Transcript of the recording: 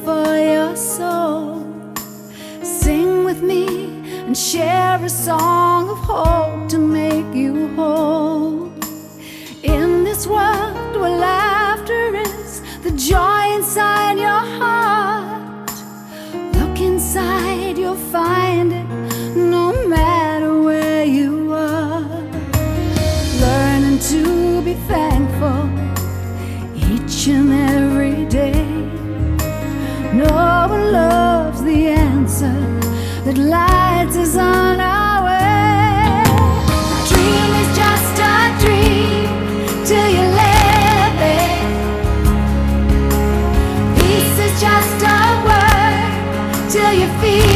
for your soul. Sing with me and share a song of hope to make you whole. In this world where laughter is the joy inside your heart, look inside, you'll find it no matter where you are. Learning to be thankful each and every day. No one loves the answer that lights us on our way. Dream is just a dream till you live it. Peace is just a word till you feel